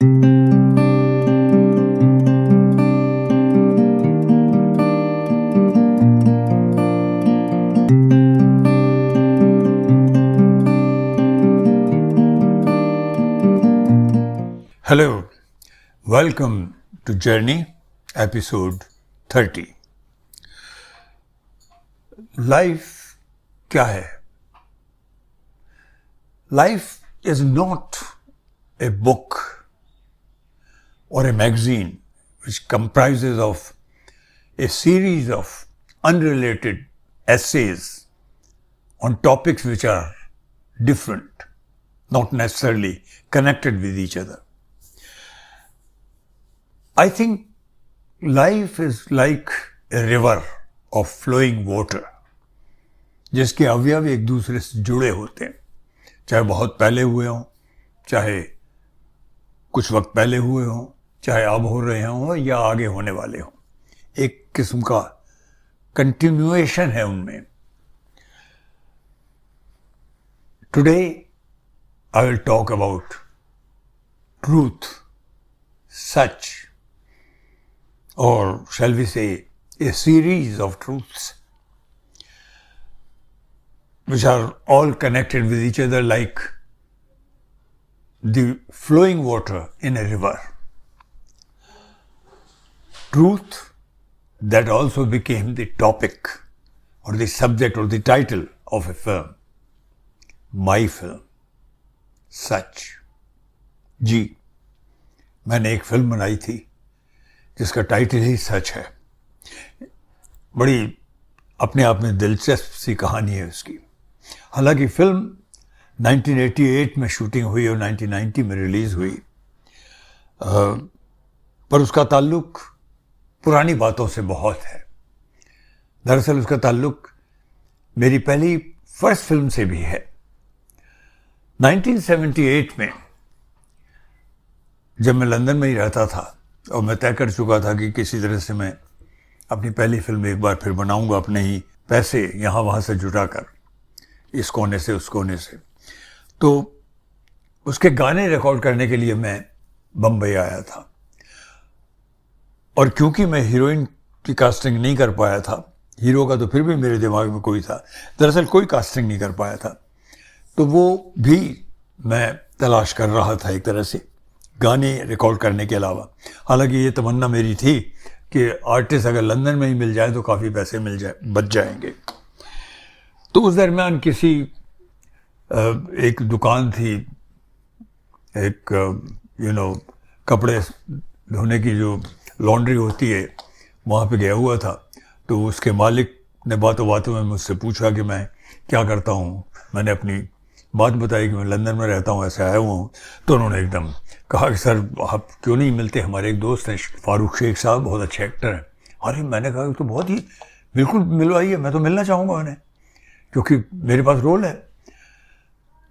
Hello, welcome to Journey, episode 30. Life क्या है? Life is not a book or a magazine which comprises of a series of unrelated essays on topics which are different, not necessarily connected with each other. I think life is like a river of flowing water, जिसके अवयव एक दूसरे से जुड़े होते हैं, चाहे बहुत पहले हुए हों, चाहे कुछ वक्त पहले हुए हों, चाहे अब हो रहे हों या आगे होने वाले हों. एक किस्म का कंटिन्यूएशन है उनमें. Today I will talk about truth, such, or shall we say a series of truths which are all connected with each other like the flowing water in a river. Truth that also became the topic or the subject or the title of a film. My film. सच. जी, मैंने एक film बनाई थी जिसका title ही सच है. बड़ी अपने आप में दिलचस्प सी कहानी है उसकी. हालांकि फिल्म 1988 में शूटिंग हुई और 1990 में रिलीज हुई, पर उसका ताल्लुक पुरानी बातों से बहुत है. दरअसल उसका ताल्लुक मेरी पहली फर्स्ट फिल्म से भी है. 1978 में जब मैं लंदन में ही रहता था और मैं तय कर चुका था कि किसी तरह से मैं अपनी पहली फिल्म एक बार फिर बनाऊंगा अपने ही पैसे यहाँ वहाँ से जुटाकर, इस कोने से उस कोने से, तो उसके गाने रिकॉर्ड करने के लिए मैं बम्बई आया था. और क्योंकि मैं हीरोइन की कास्टिंग नहीं कर पाया था, हीरो का तो फिर भी मेरे दिमाग में कोई था, दरअसल कोई कास्टिंग नहीं कर पाया था, तो वो भी मैं तलाश कर रहा था एक तरह से गाने रिकॉर्ड करने के अलावा. हालांकि ये तमन्ना मेरी थी कि आर्टिस्ट अगर लंदन में ही मिल जाए तो काफ़ी पैसे बच जाएंगे. तो उस दरमियान किसी एक दुकान थी, एक कपड़े धोने की जो लॉन्ड्री होती है, वहाँ पे गया हुआ था. तो उसके मालिक ने बातों बातों में मुझसे पूछा कि मैं क्या करता हूँ. मैंने अपनी बात बताई कि मैं लंदन में रहता हूँ, ऐसे आया हुआ हूँ. तो उन्होंने एकदम कहा कि सर आप क्यों नहीं मिलते, हमारे एक दोस्त हैं फारूक शेख साहब, बहुत अच्छे एक्टर हैं. अरे मैंने कहा तो बहुत ही बिल्कुल मिलवाइए, मैं तो मिलना चाहूँगा उन्हें क्योंकि मेरे पास रोल है.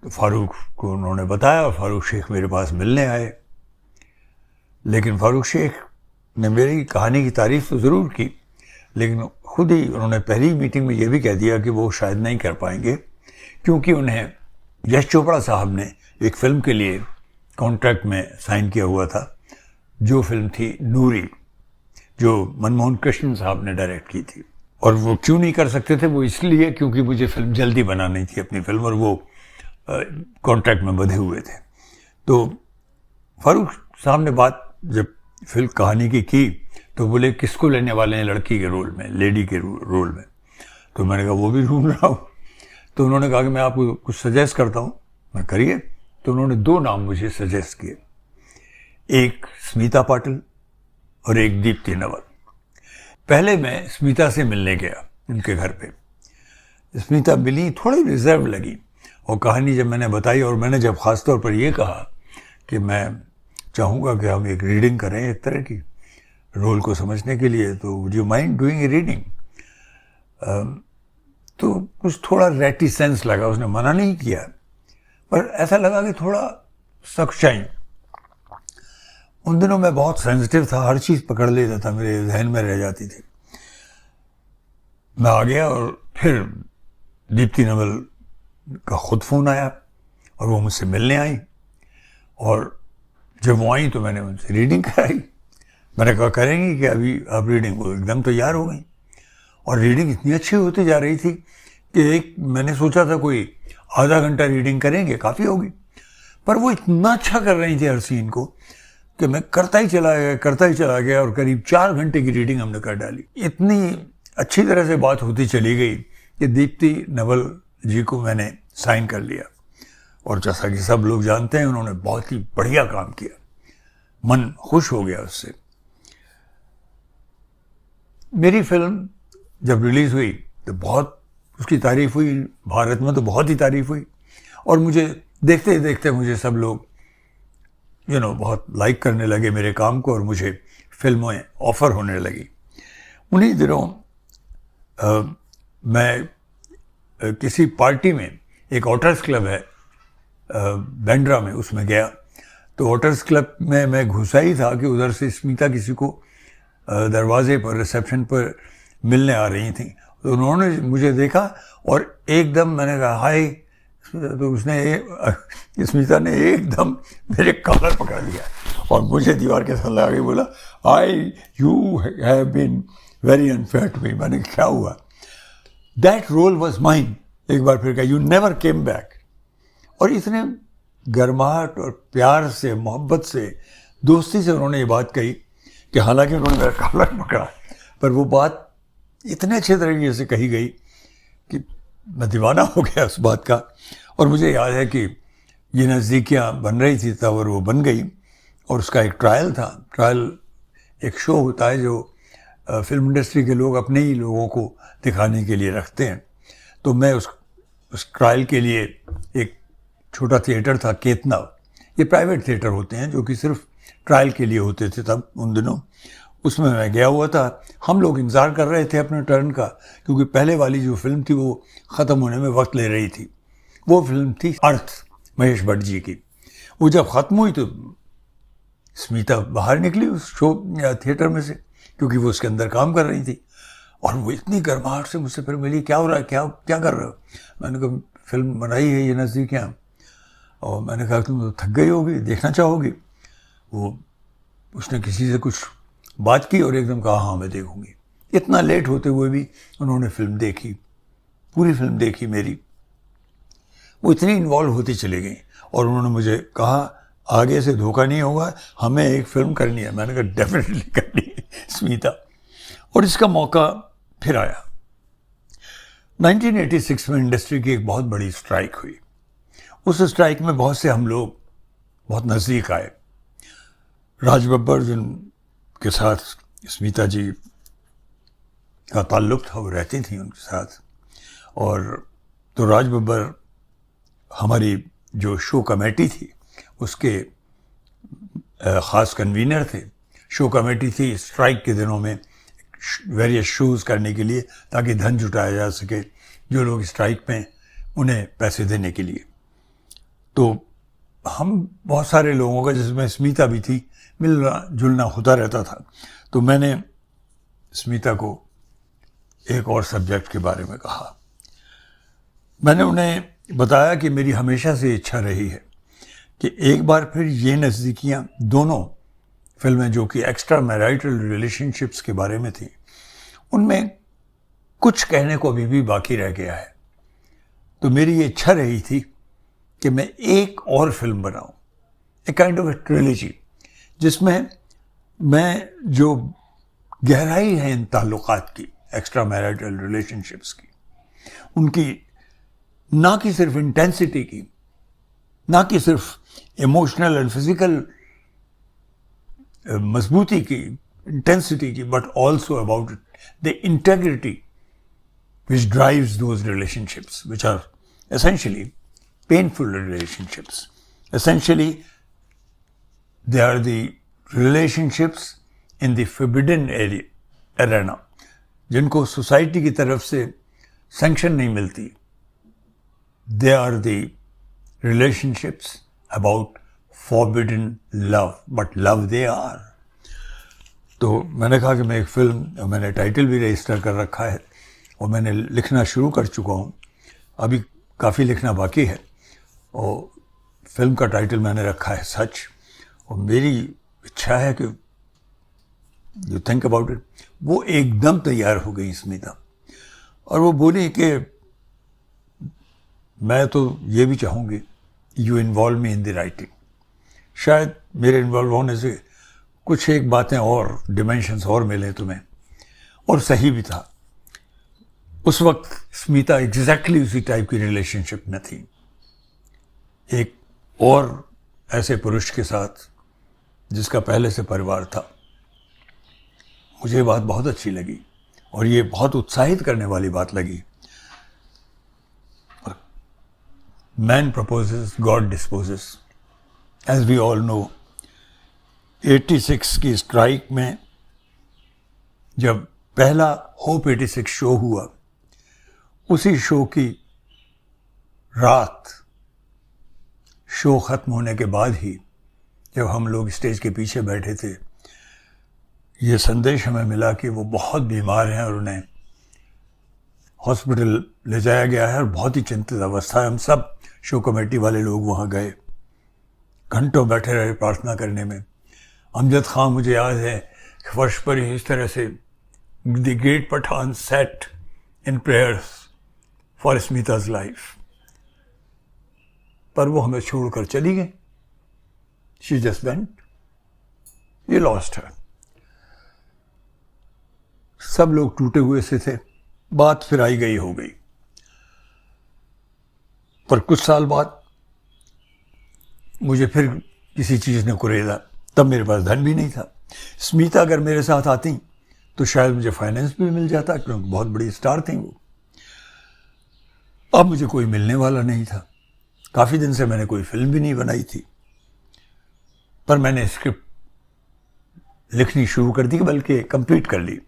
तो फारूक को उन्होंने बताया और फारूक शेख मेरे पास मिलने आए. लेकिन फारूक शेख ने मेरी कहानी की तारीफ तो ज़रूर की, लेकिन खुद ही उन्होंने पहली मीटिंग में ये भी कह दिया कि वो शायद नहीं कर पाएंगे क्योंकि उन्हें यश चोपड़ा साहब ने एक फिल्म के लिए कॉन्ट्रैक्ट में साइन किया हुआ था, जो फिल्म थी नूरी, जो मनमोहन कृष्ण साहब ने डायरेक्ट की थी. और वो क्यों नहीं कर सकते थे, वो इसलिए क्योंकि मुझे फिल्म जल्दी बनानी थी अपनी फिल्म, और वो कॉन्ट्रैक्ट में बंधे हुए थे. तो फारूक साहब ने बात जब फिल्म कहानी की तो बोले किसको लेने वाले हैं लड़की के रोल में, लेडी के रोल में. तो मैंने कहा वो भी ढूंढ रहा हूँ. तो उन्होंने कहा कि मैं आपको कुछ सजेस्ट करता हूँ. मैं करिए. तो उन्होंने दो नाम मुझे सजेस्ट किए, एक स्मिता पाटिल और एक दीप्ति नवल. पहले मैं स्मिता से मिलने गया उनके घर पे. स्मिता मिली, थोड़ी रिजर्व लगी, और कहानी जब मैंने बताई और मैंने जब ख़ास तौर पर ये कहा कि मैं चाहूँगा कि हम एक रीडिंग करें एक तरह की रोल को समझने के लिए, तो would you mind doing a reading. तो कुछ थोड़ा रेटिसेंस लगा. उसने मना नहीं किया, पर ऐसा लगा कि थोड़ा सख्शाई. उन दिनों मैं बहुत सेंसिटिव था, हर चीज़ पकड़ लेता था, मेरे जहन में रह जाती थी. मैं आ गया और फिर दीप्ति नवल का खुद फ़ोन आया और वो मुझसे मिलने आई और जब वो आई तो मैंने उनसे रीडिंग कराई। मैंने कहा करेंगी कि अभी आप रीडिंग, वो एकदम तैयार हो गई और रीडिंग इतनी अच्छी होती जा रही थी कि मैंने सोचा था कोई आधा घंटा रीडिंग करेंगे काफ़ी होगी, पर वो इतना अच्छा कर रही थी हर सीन को कि मैं करता ही चला गया और करीब 4 घंटे की रीडिंग हमने कर डाली। इतनी अच्छी तरह से बात होती चली गई कि दीप्ति नवल जी को मैंने साइन कर लिया और जैसा कि सब लोग जानते हैं उन्होंने बहुत ही बढ़िया काम किया, मन खुश हो गया उससे। मेरी फिल्म जब रिलीज़ हुई तो बहुत उसकी तारीफ हुई, भारत में तो बहुत ही तारीफ हुई और मुझे देखते ही देखते मुझे सब लोग बहुत लाइक करने लगे मेरे काम को और मुझे फिल्में ऑफ़र होने लगी। उन्हीं दिनों मैं किसी पार्टी में, एक ऑटर्स क्लब है बैंड्रा में, उसमें गया तो ऑटर्स क्लब में मैं घुसा ही था कि उधर से स्मिता किसी को दरवाजे पर रिसेप्शन पर मिलने आ रही थी। तो उन्होंने मुझे देखा और एकदम मैंने कहा हाय, तो उसने स्मिता ने एकदम मेरे कॉलर पकड़ लिया और मुझे दीवार के साथ लगा के बोला you have been very unfair to me. मैंने क्या हुआ? That role was mine. एक बार फिर कहा यू नेवर केम बैक। और इतने गर्माहट और प्यार से, मोहब्बत से, दोस्ती से उन्होंने ये बात कही कि हालांकि उन्होंने मेरा कॉलर पकड़ा पर वो बात इतने अच्छे तरीके से कही गई कि मैं दीवाना हो गया उस बात का। और मुझे याद है कि ये नज़दीकियाँ बन रही थी तब और वो बन गई और उसका एक ट्रायल था। ट्रायल एक शो होता है जो फिल्म इंडस्ट्री के लोग अपने ही लोगों को दिखाने के लिए रखते हैं। तो मैं उस ट्रायल के लिए एक छोटा थिएटर था केतना, ये प्राइवेट थिएटर होते हैं जो कि सिर्फ ट्रायल के लिए होते थे तब उन दिनों, उसमें मैं गया हुआ था। हम लोग इंतज़ार कर रहे थे अपने टर्न का क्योंकि पहले वाली जो फिल्म थी वो ख़त्म होने में वक्त ले रही थी। वो फिल्म थी अर्थ, महेश भट्ट जी की। वो जब ख़त्म हुई तो स्मिता बाहर निकली उस शो थिएटर में से क्योंकि वो उसके अंदर काम कर रही थी और वो इतनी गर्माहट से मुझसे फिर मिली, क्या हो रहा है, क्या कर रहे हो? मैंने कहा फिल्म बनाई है ये नज़दीकियाँ। और मैंने कहा तुम तो थक गई होगी, देखना चाहोगी? उसने किसी से कुछ बात की और एकदम कहा हाँ मैं देखूंगी। इतना लेट होते हुए भी उन्होंने फिल्म देखी, पूरी फिल्म देखी मेरी। वो इतनी इन्वॉल्व होती चली गई और उन्होंने मुझे कहा आगे से धोखा नहीं होगा, हमें एक फिल्म करनी है। मैंने कहा डेफिनेटली करनी है स्मिता। और इसका मौका फिर आया। 1986 में इंडस्ट्री की एक बहुत बड़ी स्ट्राइक हुई। उस स्ट्राइक में बहुत से हम लोग बहुत नज़दीक आए। राज बब्बर जिनके साथ स्मिता जी का ताल्लुक़ था वो रहती थी उनके साथ, और तो राज बब्बर हमारी जो शो कमेटी थी उसके ख़ास कन्वीनर थे। शो कमेटी थी स्ट्राइक के दिनों में वेरियस शोज़ करने के लिए ताकि धन जुटाया जा सके जो लोग स्ट्राइक में उन्हें पैसे देने के लिए। तो हम बहुत सारे लोगों का, जिसमें स्मिता भी थी, मिलना जुलना होता रहता था। तो मैंने स्मिता को एक और सब्जेक्ट के बारे में कहा। मैंने उन्हें बताया कि मेरी हमेशा से इच्छा रही है कि एक बार फिर ये नज़दीकियाँ, दोनों फिल्में जो कि एक्स्ट्रा मैरिटल रिलेशनशिप्स के बारे में थी, उनमें कुछ कहने को अभी भी बाकी रह गया है। तो मेरी ये इच्छा रही थी कि मैं एक और फिल्म बनाऊं, a kind of A trilogy, जिसमें मैं जो गहराई है इन ताल्लुकात की, एक्स्ट्रा मैरिटल रिलेशनशिप्स की, उनकी ना कि सिर्फ इंटेंसिटी की, ना कि सिर्फ इमोशनल एंड फिजिकल मजबूती की, इंटेंसिटी की, but also about the integrity which drives those relationships, which are essentially painful relationships. Essentially, they are the relationships in the forbidden arena, जिनको सोसाइटी की तरफ से सैंक्शन नहीं मिलती. They are the relationships about forbidden love, but love they are. तो मैंने कहा कि मैं एक फिल्म, मैंने टाइटल भी रजिस्टर कर रखा है और मैंने लिखना शुरू कर चुका हूँ, अभी काफ़ी लिखना बाकी है। और फिल्म का टाइटल मैंने रखा है सच, और मेरी इच्छा है कि यू थिंक अबाउट इट। वो एकदम तैयार हो गई स्मिता और वो बोली कि मैं तो ये भी चाहूँगी you involve me in the writing. शायद मेरे इन्वॉल्व होने से कुछ एक बातें और डिमेंशंस और मिले तुम्हें। और सही भी था। उस वक्त स्मिता एग्जैक्टली उसी टाइप की रिलेशनशिप में थी, एक और ऐसे पुरुष के साथ जिसका पहले से परिवार था। मुझे ये बात बहुत अच्छी लगी और ये बहुत उत्साहित करने वाली बात लगी। Man proposes, God disposes, as we all know. 86 की स्ट्राइक में जब पहला होप 86 शो हुआ, उसी शो की रात, शो खत्म होने के बाद ही जब हम लोग स्टेज के पीछे बैठे थे, ये संदेश हमें मिला कि वो बहुत बीमार हैं और उन्हें हॉस्पिटल ले जाया गया है और बहुत ही चिंतित अवस्था है। हम सब शो कमेटी वाले लोग वहाँ गए, घंटों बैठे रहे प्रार्थना करने में। अमजद खान, मुझे याद है, फर्श पर ही इस तरह से the great Pathan set in prayers for Smita's life, पर वो हमें छोड़कर चली गई। She just went, we lost her. सब लोग टूटे हुए से थे। बात फिर आई गई हो गई। पर कुछ साल बाद मुझे फिर किसी चीज़ ने कुरेदा। तब मेरे पास धन भी नहीं था। स्मिता अगर मेरे साथ आती तो शायद मुझे फाइनेंस भी मिल जाता, क्योंकि बहुत बड़ी स्टार थी वो। अब मुझे कोई मिलने वाला नहीं था। काफ़ी दिन से मैंने कोई फिल्म भी नहीं बनाई थी, पर मैंने स्क्रिप्ट लिखनी शुरू कर दी, बल्कि कंप्लीट कर ली।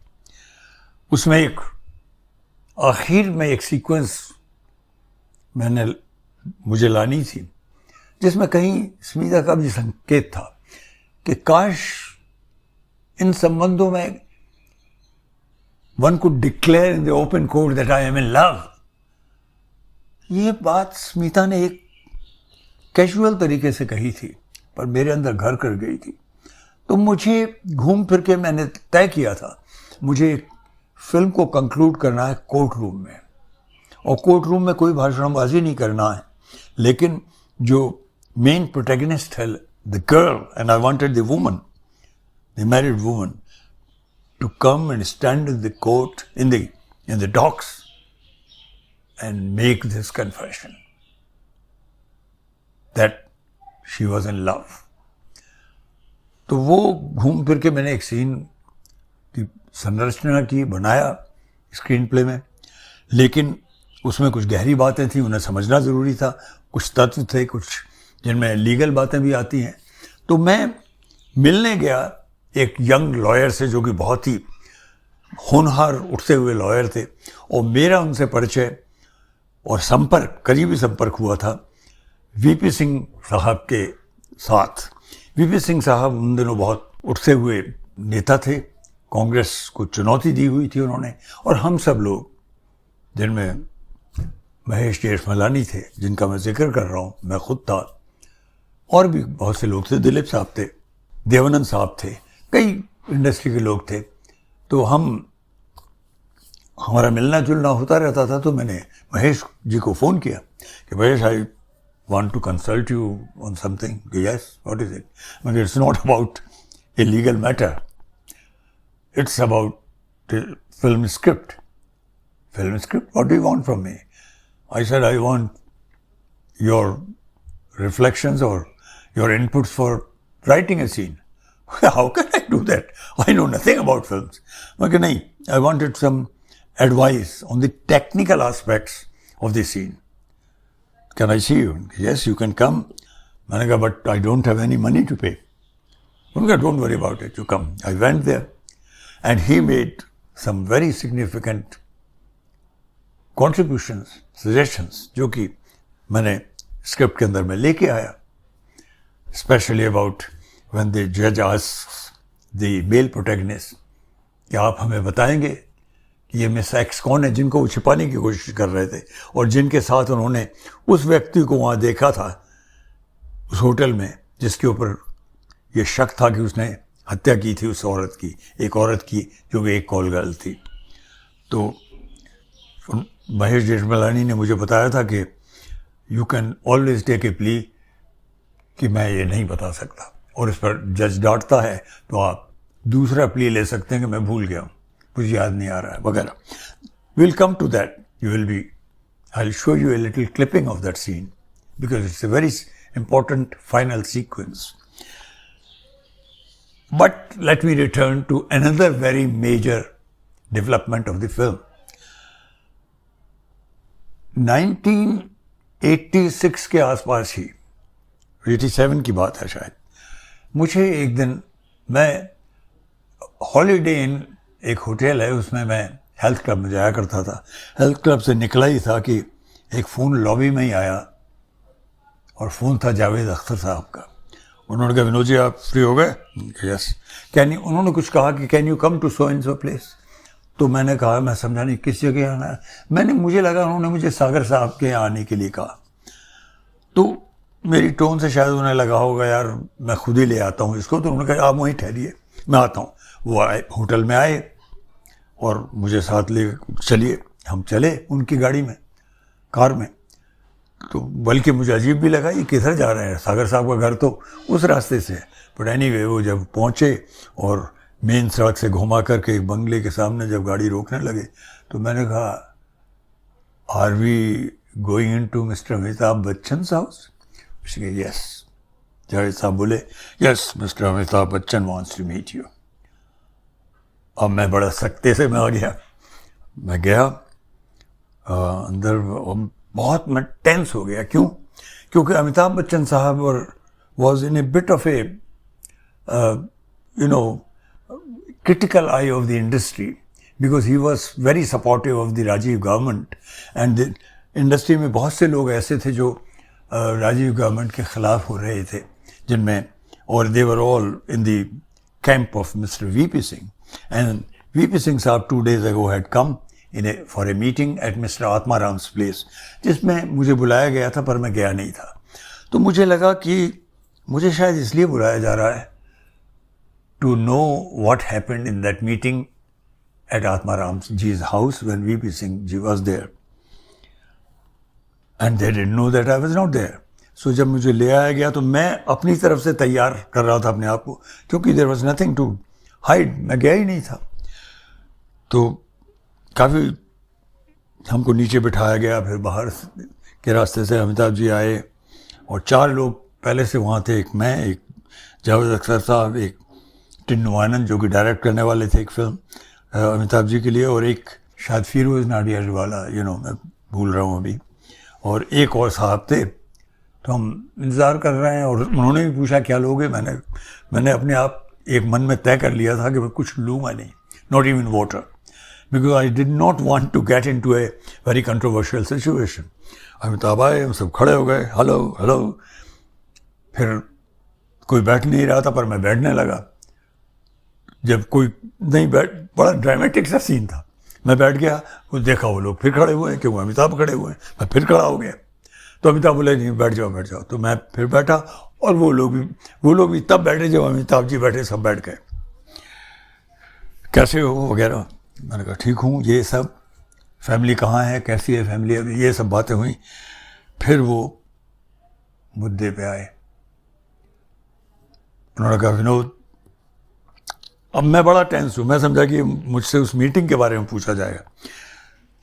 उसमें एक आखिर में एक सीक्वेंस मुझे लानी थी जिसमें कहीं स्मिता का भी संकेत था कि काश इन संबंधों में one could declare in the open court that I am in love. ये बात स्मिता ने एक कैजुअल तरीके से कही थी, पर मेरे अंदर घर कर गई थी। तो मुझे घूम फिर के मैंने तय किया था, मुझे फिल्म को कंक्लूड करना है कोर्ट रूम में, और कोर्ट रूम में कोई भाषणबाजी नहीं करना है, लेकिन जो मेन प्रोटैगनिस्ट है, the girl, and I wanted the woman, the married woman, to come and stand in the court, in the docks, and make this confession that she was in love. तो वो घूम फिर के मैंने एक scene की संरचना की, बनाया स्क्रीन प्ले में, लेकिन उसमें कुछ गहरी बातें थी, उन्हें समझना ज़रूरी था। कुछ तत्व थे, कुछ जिनमें लीगल बातें भी आती हैं। तो मैं मिलने गया एक यंग लॉयर से, जो कि बहुत ही होनहार उठते हुए लॉयर थे, और मेरा उनसे परिचय और संपर्क, करीबी संपर्क हुआ था वीपी सिंह साहब के साथ। वीपी सिंह साहब उन दिनों बहुत उठते हुए नेता थे, कांग्रेस को चुनौती दी हुई थी उन्होंने, और हम सब लोग, जिनमें महेश जेठमलानी थे, जिनका मैं जिक्र कर रहा हूँ, मैं खुद था, और भी बहुत से लोग थे, दिलीप साहब थे, देवानंद साहब थे, कई इंडस्ट्री के लोग थे। तो हमारा मिलना जुलना होता रहता था। तो मैंने महेश जी को फ़ोन किया कि महेश, आई want to consult you on something. Yes, what is it? I mean, it's not about a legal matter. It's about the film script. Film script? What do you want from me? I said, I want your reflections or your inputs for writing a scene. How can I do that? I know nothing about films. I wanted some advice on the technical aspects of the scene. Can I see you? Yes, you can come. मैंने कहा, but I don't have any money to pay. उन्होंने कहा, don't worry about it, you come. I went there and he made some very significant contributions, suggestions, जो कि मैंने script के अंदर में लेके आया. Especially about when the judge asks the male protagonist कि आप हमें बताएंगे ये मिस एक्स कौन है, जिनको वो छिपाने की कोशिश कर रहे थे, और जिनके साथ उन्होंने उस व्यक्ति को वहाँ देखा था उस होटल में, जिसके ऊपर ये शक था कि उसने हत्या की थी उस औरत की, एक औरत की जो कि एक कॉल गर्ल थी। तो महेश जेठमलानी ने मुझे बताया था कि you can always take a plea कि मैं ये नहीं बता सकता, और इस पर जज डांटता है तो आप दूसरा प्ली ले सकते हैं कि मैं भूल गया हूँ, मुझे याद नहीं आ रहा है वगैरह। Will come to that, you will be, I will show you a little clipping of that scene because it's a very important final sequence. But let me return to another very major development of the film. 1986 के आसपास ही, 87 की बात है शायद, मुझे एक दिन, मैं हॉलीडे इन एक होटल है उसमें मैं हेल्थ क्लब में जाया करता था, हेल्थ क्लब से निकला ही था कि एक फ़ोन लॉबी में ही आया और फ़ोन था जावेद अख्तर साहब का। उन्होंने कहा विनोद जी आप फ्री हो गए? यस। उन्होंने कुछ कहा कि can you come to so and so place. तो मैंने कहा, मैं समझा नहीं किस जगह आना है। मुझे लगा उन्होंने मुझे सागर साहब के आने के लिए कहा, तो मेरी टोन से शायद उन्हें लगा होगा यार मैं खुद ही ले आता हूँ इसको। तो उन्होंने कहा आप वहीं ठहरिए मैं आता हूँ। वो आए, होटल में आए और मुझे साथ ले चलिए। हम चले उनकी गाड़ी में, कार में। तो बल्कि मुझे अजीब भी लगा ये किधर जा रहे हैं, सागर साहब का घर तो उस रास्ते से है। बट एनीवे वो जब पहुँचे और मेन सड़क से घुमा करके एक बंगले के सामने जब गाड़ी रोकने लगे तो मैंने कहा are we going into mister Amitabh Bachchan house? Yes. Javed साहब बोले yes mister Amitabh Bachchan wants to meet you. अब मैं बड़ा सख्ते से मैं आ गया। मैं गया अंदर, बहुत मैं टेंस हो गया। क्यों? क्योंकि अमिताभ बच्चन साहब और was in A bit of A you know critical eye of the industry because he was very supportive of the Rajiv government and the industry में बहुत से लोग ऐसे थे जो राजीव गवर्नमेंट के ख़िलाफ़ हो रहे थे, जिनमें, और they were all in the camp of Mr. VP Singh, and VP Singh साहब 2 days ago had come for a meeting at Mr. Atmaram's place, जिसमें मुझे बुलाया गया था पर मैं गया नहीं था। तो मुझे लगा कि मुझे शायद इसलिए बुलाया जा रहा है to know what happened in that meeting at Atmaram ji's house when VP Singh ji was there. And they didn't know that I was not there. So जब मुझे ले आया गया तो मैं अपनी तरफ से तैयार कर रहा था अपने आप को, क्योंकि there was nothing to hide, मैं गया ही नहीं था। तो काफ़ी हमको नीचे बिठाया गया, फिर बाहर के रास्ते से अमिताभ जी आए और 4 लोग पहले से वहाँ थे, एक मैं, एक जावेद अख्तर साहब, एक टिन्नू आनंद जो कि डायरेक्ट करने वाले थे एक फिल्म अमिताभ जी के लिए, और एक शायद फिरोज नाडियाड वाला, मैं भूल रहा हूँ अभी, और एक और साहब थे। तो हम इंतज़ार कर रहे हैं और उन्होंने भी पूछा क्या लोगे। मैंने अपने आप एक मन में तय कर लिया था कि मैं कुछ लूँगा नहीं, not even water, because I did not want to get into a very controversial situation. Amitabh आए, हम सब खड़े हो गए, हेलो हेलो। फिर कोई बैठ नहीं रहा था पर मैं बैठने लगा। जब कोई नहीं बैठ, बड़ा ड्रामेटिक सा सीन था, मैं बैठ गया, वो देखा वो लोग फिर खड़े हुए हैं, क्योंकि अमिताभ खड़े हुए हैं, मैं फिर खड़ा हो गया। तो अमिताभ बोले नहीं बैठ जाओ। तो मैं फिर बैठा और वो लोग भी तब बैठे जब अमिताभ जी बैठे, सब बैठ गए। कैसे हो वगैरह, मैंने कहा ठीक हूँ। ये सब फैमिली कहाँ है, कैसी है फैमिली, ये सब बातें हुई। फिर वो मुद्दे पे आए। उन्होंने कहा विनोद, अब मैं बड़ा टेंस हूँ, मैं समझा कि मुझसे उस मीटिंग के बारे में पूछा जाएगा।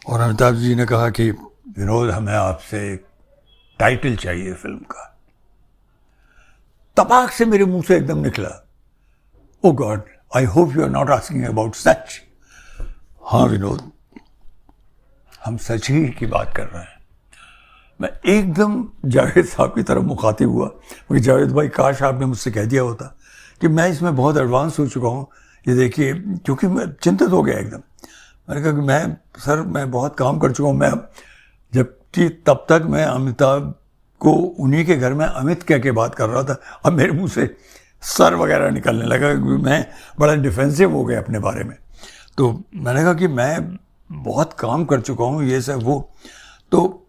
और अमिताभ जी ने कहा कि विनोद हमें आपसे एक टाइटल चाहिए फिल्म का। तपाक से मेरे मुंह से एकदम निकला, oh God, I hope you are not asking about such. हाँ विनोद, हम सच ही की बात कर रहे हैं। मैं एकदम जावेद साहब की तरफ मुखातिब हुआ, क्योंकि जावेद भाई काश आपने मुझसे कह दिया होता कि मैं इसमें बहुत एडवांस हो चुका हूँ, ये देखिए, क्योंकि मैं चिंतित हो गया एकदम। मैंने कहा कि मैं बहुत काम कर चुका हूँ। मैं जबकि तब तक मैं अमिताभ को उन्हीं के घर में अमित कह के बात कर रहा था, अब मेरे मुंह से सर वगैरह निकलने लगा, मैं बड़ा डिफेंसिव हो गया अपने बारे में। तो मैंने कहा कि मैं बहुत काम कर चुका हूँ, ये सब वो। तो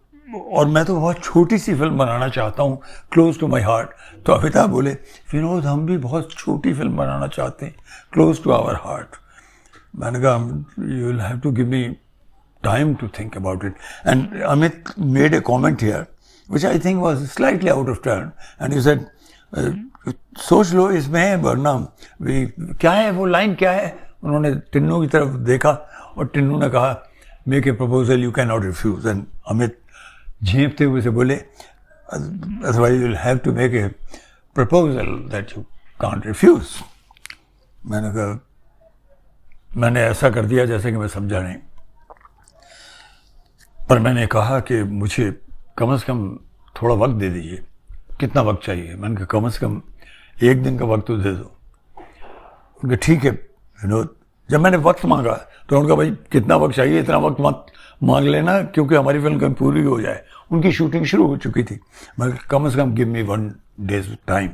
और मैं तो बहुत छोटी सी फिल्म बनाना चाहता हूँ, क्लोज टू माई हार्ट। तो अमिताभ बोले, विनोद हम भी बहुत छोटी फिल्म बनाना चाहते हैं, क्लोज टू आवर हार्ट। मैंने कहा you will have to give me time to think about it. And Amit made a comment here, which I think was slightly out of turn. And he said, सोच लो इसमें वरना क्या है वो line क्या है। उन्होंने टिन्नू की तरफ देखा और टिन्नू ने कहा, make a proposal you can not refuse. And Amit झेंपते हुए से बोले, otherwise you will have to make a proposal that you can't refuse. मैंने कहा, मैंने ऐसा कर दिया जैसे कि मैं समझा नहीं, पर मैंने कहा कि मुझे कम से कम थोड़ा वक्त दे दीजिए। कितना वक्त चाहिए? मैंने कहा कम से कम 1 दिन का वक्त तो दे दो। उनके ठीक है विनोद। जब मैंने वक्त मांगा तो उनका, भाई कितना वक्त चाहिए, इतना वक्त मत मांग लेना क्योंकि हमारी फिल्म कभी पूरी हो जाए। उनकी शूटिंग शुरू हो चुकी थी। मैं कम से कम गिव मी 1 डेज टाइम।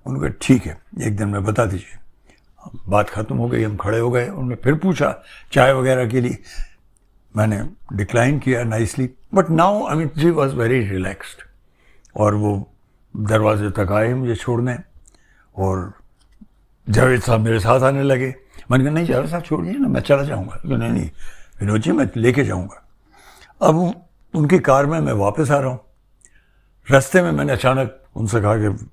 उनका ठीक है 1 दिन में बता दीजिए। बात खत्म हो गई, हम खड़े हो गए। उन्होंने फिर पूछा चाय वगैरह के लिए, मैंने डिक्लाइन किया nicely. But now Amit ji was very relaxed और वो दरवाजे तक आए मुझे छोड़ने और जावेद साहब मेरे साथ आने लगे। मैंने कहा नहीं जावेद साहब छोड़िए ना, मैं चला जाऊँगा। नहीं विनोद जी मैं लेके जाऊँगा। अब उनकी कार में मैं वापस आ रहा हूँ। रास्ते में मैंने अचानक उनसे कहा कि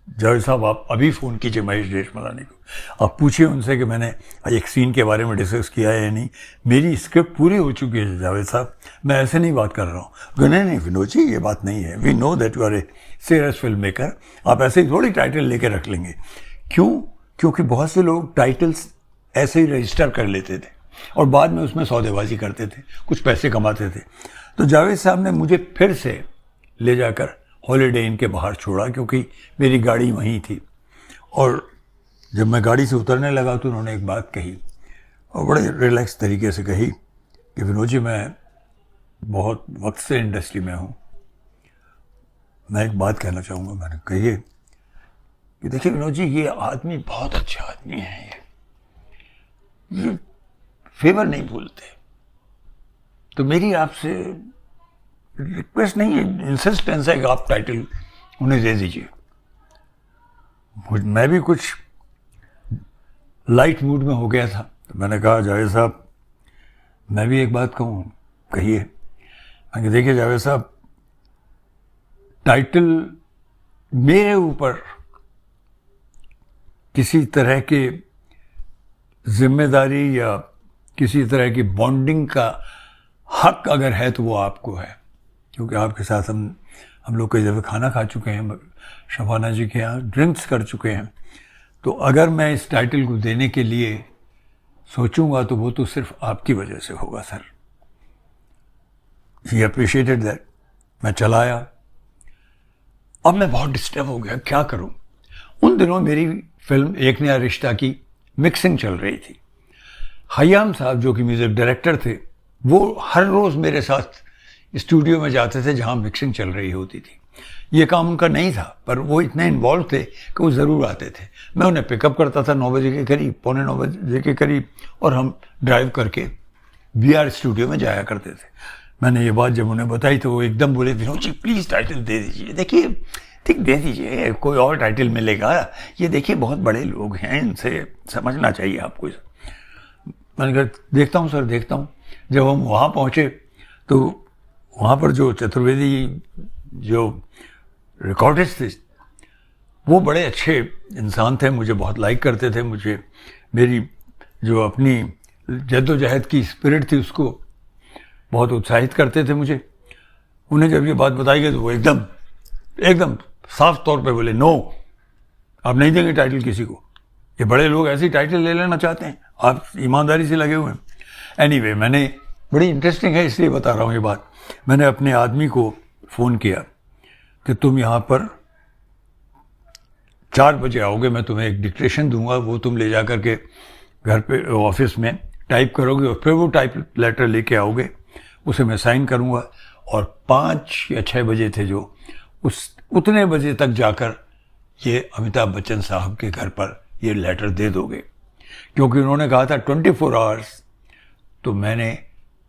जावेद साहब आप अभी फ़ोन कीजिए महेश देशमलानी को, आप पूछिए उनसे कि मैंने एक सीन के बारे में डिस्कस किया है या नहीं। मेरी स्क्रिप्ट पूरी हो चुकी है जावेद साहब, मैं ऐसे नहीं बात कर रहा हूँ। नहीं विनोद जी ये बात नहीं है, we know that you are a serious film maker, आप ऐसे ही थोड़ी टाइटल लेके रख लेंगे। क्यों? क्योंकि बहुत से लोग टाइटल्स ऐसे ही रजिस्टर कर लेते थे और बाद में उसमें सौदेबाजी करते थे, कुछ पैसे कमाते थे। तो जावेद साहब ने मुझे फिर से ले जाकर हॉलीडे इन के बाहर छोड़ा क्योंकि मेरी गाड़ी वहीं थी। और जब मैं गाड़ी से उतरने लगा तो उन्होंने एक बात कही और बड़े रिलैक्स तरीके से कही कि विनोद जी मैं बहुत वक्त से इंडस्ट्री में हूँ, मैं एक बात कहना चाहूँगा। मैंने कहिए कि देखिए विनोद जी ये आदमी बहुत अच्छा आदमी है, ये फेवर नहीं भूलते, तो मेरी आपसे रिक्वेस्ट नहीं है, इंसिस्टेंस है कि आप टाइटल उन्हें दे दीजिए। मैं भी कुछ लाइट मूड में हो गया था तो मैंने कहा जावेद साहब मैं भी एक बात कहूँ। कहिए। मैंने देखिए जावेद साहब टाइटल मेरे ऊपर किसी तरह की जिम्मेदारी या किसी तरह की बॉन्डिंग का हक अगर है तो वो आपको है, क्योंकि आपके साथ हम लोग कई दफ़े खाना खा चुके हैं, शबाना जी के यहाँ ड्रिंक्स कर चुके हैं। तो अगर मैं इस टाइटल को देने के लिए सोचूंगा तो वो तो सिर्फ आपकी वजह से होगा सर। He appreciated that. मैं चला आया। अब मैं बहुत डिस्टर्ब हो गया, क्या करूं। उन दिनों मेरी फिल्म एक नया रिश्ता की मिक्सिंग चल रही थी। खय्याम साहब जो कि म्यूजिक डायरेक्टर थे वो हर रोज़ मेरे साथ स्टूडियो में जाते थे जहाँ मिक्सिंग चल रही होती थी। ये काम उनका नहीं था पर वो इतने इन्वॉल्व थे कि वो ज़रूर आते थे। मैं उन्हें पिकअप करता था 9 बजे के करीब, 8:45 बजे के करीब, और हम ड्राइव करके BR स्टूडियो में जाया करते थे। मैंने ये बात जब उन्हें बताई तो वो एकदम बोले विनोद जी प्लीज़ टाइटल दे दीजिए। देखिए ठीक दे दीजिए, कोई और टाइटल मिलेगा, ये देखिए बहुत बड़े लोग हैं, इनसे समझना चाहिए आपको। मैंने कहा देखता हूँ सर देखता हूँ। जब हम वहाँ पहुँचे तो वहाँ पर जो चतुर्वेदी जो रिकॉर्डिस्ट थे वो बड़े अच्छे इंसान थे, मुझे बहुत लाइक करते थे। मुझे मेरी जो अपनी जद्दोजहद की स्पिरिट थी उसको बहुत उत्साहित करते थे मुझे। उन्हें जब ये बात बताई गई तो वो एकदम साफ तौर पे बोले नो, आप नहीं देंगे टाइटल किसी को, ये बड़े लोग ऐसी टाइटल ले लेना चाहते हैं, आप ईमानदारी से लगे हुए हैं। एनीवे मैंने, बड़ी इंटरेस्टिंग है इसलिए बता रहा हूँ ये बात, मैंने अपने आदमी को फ़ोन किया कि तुम यहाँ पर 4 बजे आओगे, मैं तुम्हें एक डिक्टेशन दूंगा, वो तुम ले जा करके घर पे ऑफिस में टाइप करोगे और फिर वो टाइप लेटर लेके आओगे, उसे मैं साइन करूँगा और 5 या 6 बजे थे जो, उतने बजे तक जाकर ये अमिताभ बच्चन साहब के घर पर ये लेटर दे दोगे। क्योंकि उन्होंने कहा था 24 आवर्स, तो मैंने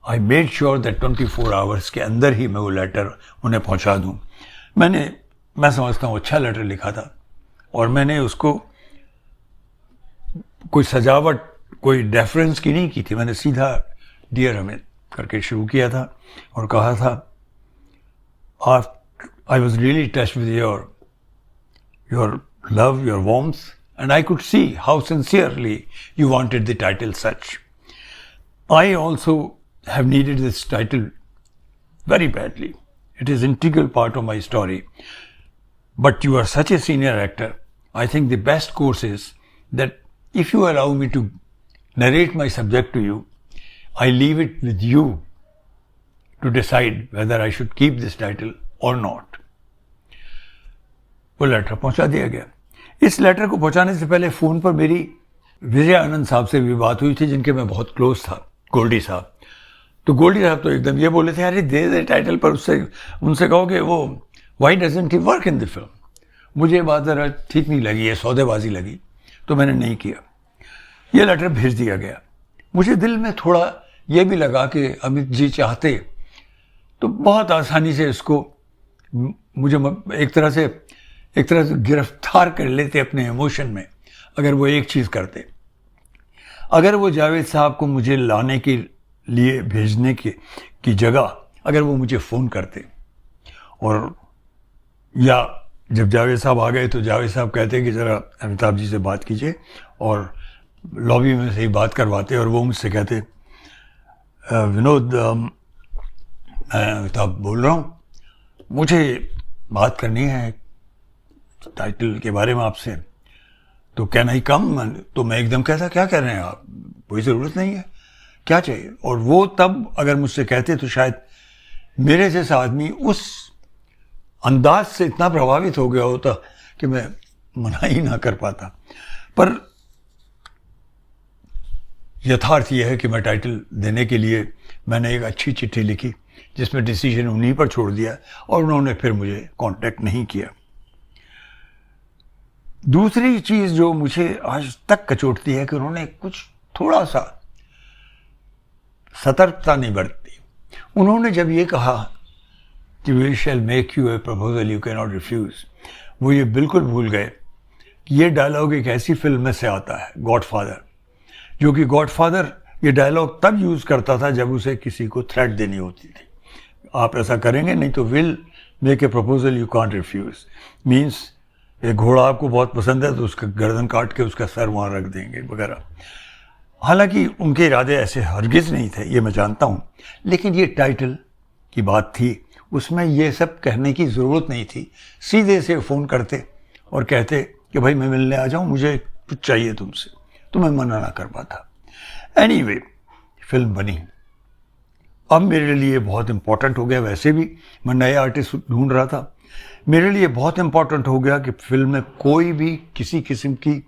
I made sure that 24 hours के अंदर ही मैं वो लेटर उन्हें पहुंचा दूं। मैं समझता हूँ अच्छा लेटर लिखा था, और मैंने उसको कोई सजावट, कोई डेफरेंस की नहीं की थी। मैंने सीधा डियर अमित करके शुरू किया था और कहा था, I was really touch with your love, your warmth, and I could see how sincerely you wanted the title such. I also have needed this title very badly. It is an integral part of my story. But you are such a senior actor. I think the best course is that if you allow me to narrate my subject to you, I leave it with you to decide whether I should keep this title or not. वो letter पहुंचा दिया गया। इस letter को पहुंचाने से पहले phone पर मेरी विजय आनंद साहब से भी बात हुई थी, जिनके मैं बहुत क्लोज था, गोल्डी साहब। तो गोल्डी साहब तो एकदम ये बोले थे, अरे दे दे टाइटल पर, उनसे कहो कि वो why doesn't he work in the film. मुझे बात ज़रा ठीक नहीं लगी, ये सौदेबाजी लगी, तो मैंने नहीं किया। ये लेटर भेज दिया गया। मुझे दिल में थोड़ा ये भी लगा कि अमित जी चाहते तो बहुत आसानी से इसको मुझे एक तरह से गिरफ्तार कर लेते अपने इमोशन में, अगर वो एक चीज़ करते। अगर वो जावेद साहब को मुझे लाने के लिए भेजने की जगह अगर वो मुझे फ़ोन करते, और या जब जावेद साहब आ गए तो जावेद साहब कहते कि ज़रा अमिताभ जी से बात कीजिए, और लॉबी में से ही बात करवाते, और वो मुझसे कहते, विनोद मैं अमिताभ बोल रहा हूँ, मुझे बात करनी है टाइटल के बारे में आपसे, तो कैन आई कम? तो मैं एकदम कहता, क्या कह रहे हैं आप, कोई ज़रूरत नहीं है, क्या चाहिए? और वो तब अगर मुझसे कहते तो शायद मेरे जैसा आदमी उस अंदाज से इतना प्रभावित हो गया होता कि मैं मना ही ना कर पाता। पर यथार्थ यह है कि मैं टाइटल देने के लिए मैंने एक अच्छी चिट्ठी लिखी, जिसमें डिसीजन उन्हीं पर छोड़ दिया, और उन्होंने फिर मुझे कांटेक्ट नहीं किया। दूसरी चीज़ जो मुझे आज तक कचोटती है कि उन्होंने कुछ थोड़ा सा सतर्कता नहीं बरती। उन्होंने जब ये कहा कि we shall make you a proposal you can not refuse, वो ये बिल्कुल भूल गए कि ये डायलॉग एक ऐसी फिल्म में से आता है, गॉडफादर, जो कि गॉडफादर ये डायलॉग तब यूज़ करता था जब उसे किसी को थ्रेट देनी होती थी, आप ऐसा करेंगे नहीं तो will make a proposal you can't refuse, means एक घोड़ा आपको बहुत पसंद है तो उसका गर्दन काट के उसका सर वहाँ रख देंगे वगैरह। हालांकि उनके इरादे ऐसे हरगिज़ नहीं थे, ये मैं जानता हूँ, लेकिन ये टाइटल की बात थी, उसमें ये सब कहने की ज़रूरत नहीं थी। सीधे से फ़ोन करते और कहते कि भाई मैं मिलने आ जाऊँ, मुझे कुछ चाहिए तुमसे, तो मैं मना ना कर पाता। एनीवे, फिल्म बनी। अब मेरे लिए बहुत इम्पोर्टेंट हो गया, वैसे भी मैं नए आर्टिस्ट ढूंढ रहा था, मेरे लिए बहुत इम्पोर्टेंट हो गया कि फिल्म में कोई भी किसी किस्म की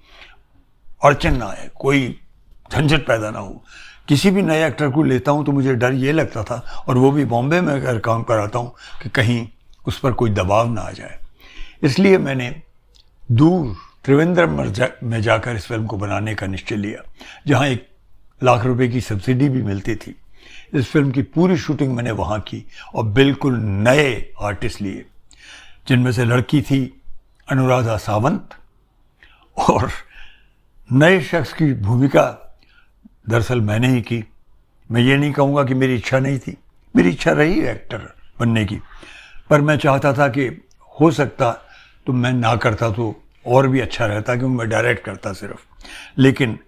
अड़चन ना आए, कोई झंझट पैदा ना हो। किसी भी नए एक्टर को लेता हूँ तो मुझे डर ये लगता था, और वो भी बॉम्बे में अगर काम कराता हूँ, कि कहीं उस पर कोई दबाव ना आ जाए। इसलिए मैंने दूर त्रिवेंद्रम में जाकर इस फिल्म को बनाने का निश्चय लिया, जहाँ 1 लाख रुपए की सब्सिडी भी मिलती थी। इस फिल्म की पूरी शूटिंग मैंने वहाँ की, और बिल्कुल नए आर्टिस्ट लिए, जिनमें से लड़की थी अनुराधा सावंत, और नए शख्स की भूमिका दरअसल मैंने ही की। मैं ये नहीं कहूँगा कि मेरी इच्छा नहीं थी, मेरी इच्छा रही एक्टर बनने की, पर मैं चाहता था कि हो सकता तो मैं ना करता तो और भी अच्छा रहता, क्योंकि मैं डायरेक्ट करता सिर्फ। लेकिन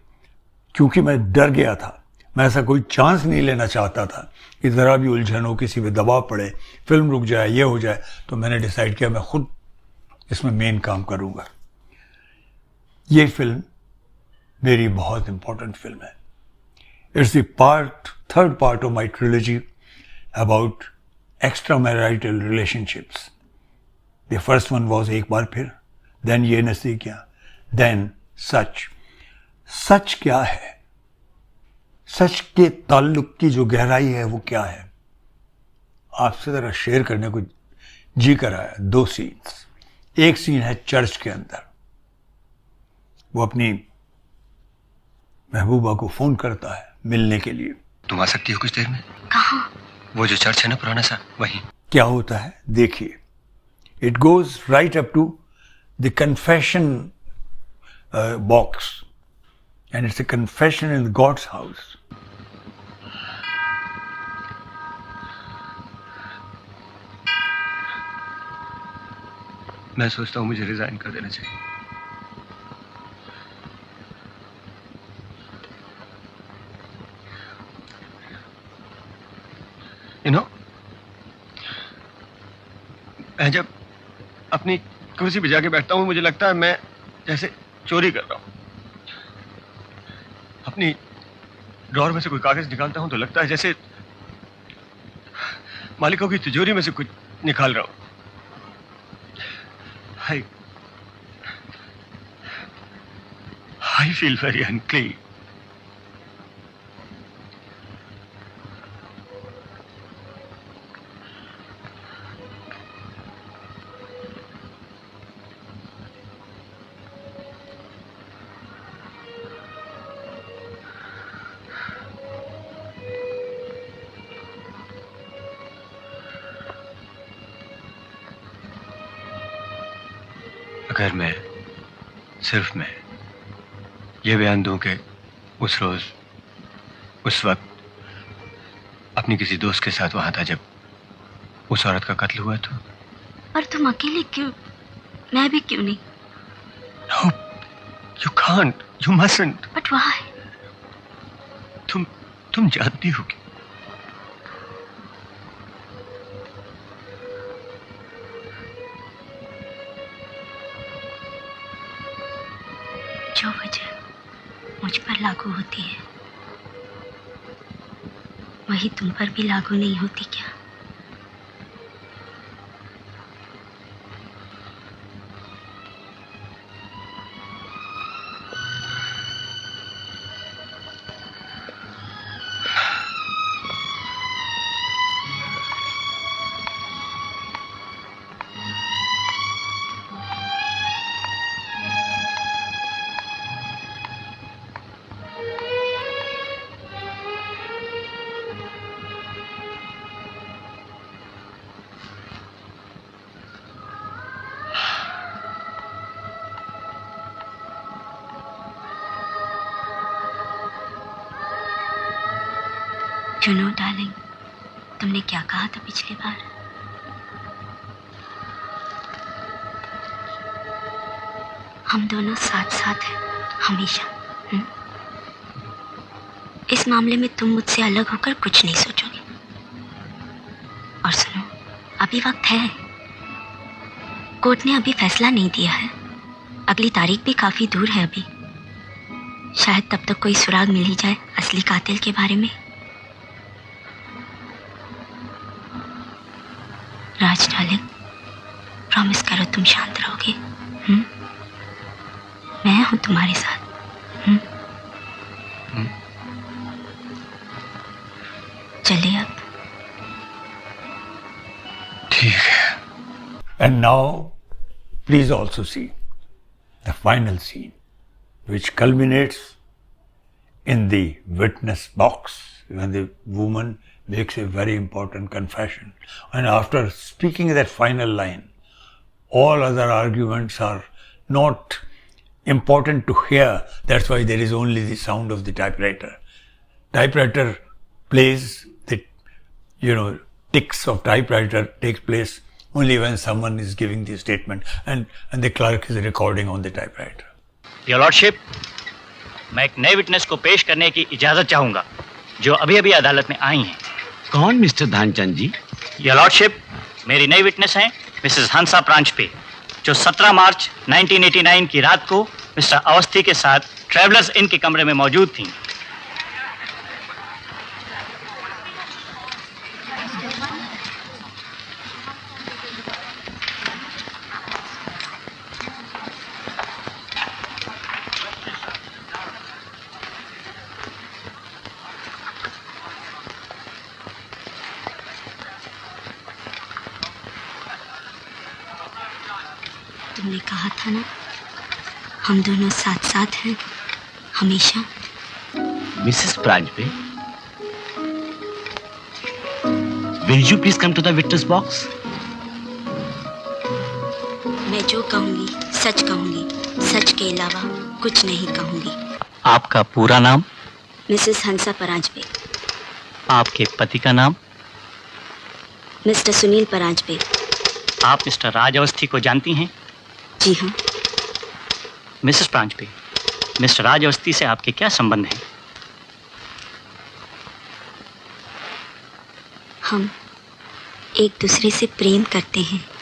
क्योंकि मैं डर गया था, मैं ऐसा कोई चांस नहीं लेना चाहता था कि ज़रा भी उलझन हो, किसी पे दबाव पड़े, फिल्म रुक जाए, ये हो जाए, तो मैंने डिसाइड किया मैं खुद इसमें मेन काम करूँगा। ये फिल्म मेरी बहुत इम्पोर्टेंट फिल्म है। It's the third part of my trilogy about extra marital relationships. The first one was एक बार फिर, देन ये नज़दीकियाँ, देन सच। सच क्या है? सच के ताल्लुक की जो गहराई है वो क्या है, आपसे ज़रा शेयर करने को जी कर आया। 2 सीन्स। एक सीन है चर्च के अंदर, वो अपनी महबूबा को फ़ोन करता है मिलने के लिए, तुम आ सकती हो कुछ देर में? कहाँ? वो जो चर्च है ना पुराना सा, वहीं। क्या होता है देखिए, it goes right up to the confession box and it's a confession in God's house. मैं सोचता हूँ मुझे रिजाइन कर देना चाहिए. यू नो, मैं जब अपनी कुर्सी पे जाके बैठता हूँ मुझे लगता है मैं जैसे चोरी कर रहा हूँ. अपनी ड्रॉर में से कोई कागज निकालता हूँ तो लगता है जैसे मालिकों की तिजोरी में से कुछ निकाल रहा हूँ. I feel very unclean. अगर मैं सिर्फ मैं ये बयान दूं कि उस रोज उस वक्त अपनी किसी दोस्त के साथ वहां था जब उस औरत का कत्ल हुआ तो. पर तुम अकेले क्यों? मैं भी क्यों नहीं? No, you can't, you mustn't. But why? तुम जानती हो कि जो वजह मुझ पर लागू होती है वही तुम पर भी लागू नहीं होती क्या? You know, darling, तुमने क्या कहा था पिछली बार? हम दोनों साथ साथ हैं हमेशा. इस मामले में तुम मुझसे अलग होकर कुछ नहीं सोचोगे. और सुनो, अभी वक्त है. कोर्ट ने अभी फैसला नहीं दिया है. अगली तारीख भी काफी दूर है अभी. शायद तब तक कोई सुराग मिल ही जाए असली कातिल के बारे में. राज डार्लिंग, प्रॉमिस करो तुम शांत रहोगे. मैं हूं तुम्हारे साथ. चलिए अब. ठीक है. And now, please also see the final scene, which culminates in the witness box when the woman makes a very important confession. And after speaking that final line, all other arguments are not important to hear. That's why there is only the sound of the typewriter. Typewriter plays the, ticks of typewriter takes place only when someone is giving the statement and the clerk is recording on the typewriter. Your Lordship, मैं एक नए witness को पेश करने की इजाजत चाहूंगा जो अभी अभी अदालत में आई हैं. कौन mister Dhyanchand ji? Your lordship, मेरी नई विटनेस हैं मिसेस हंसा प्रांजपे, जो 17 मार्च 1989 की रात को मिस्टर अवस्थी के साथ ट्रैवलर्स इन के कमरे में मौजूद थीं. तुमने कहा था ना, हम दोनों साथ साथ हैं हमेशा. Mrs Paranjpe, Will you please come to the witness box? मैं जो कहूंगी सच कहूंगी, सच के अलावा कुछ नहीं कहूंगी। आपका पूरा नाम? मिसेस हंसा परांजपे। आपके पति का नाम? मिस्टर सुनील परांजपे। आप मिस्टर राज अवस्थी को जानती हैं? जी हाँ। मिसेस परांजपे, मिस्टर राज अवस्थी से आपके क्या संबंध हैं? हम एक दूसरे से प्रेम करते हैं।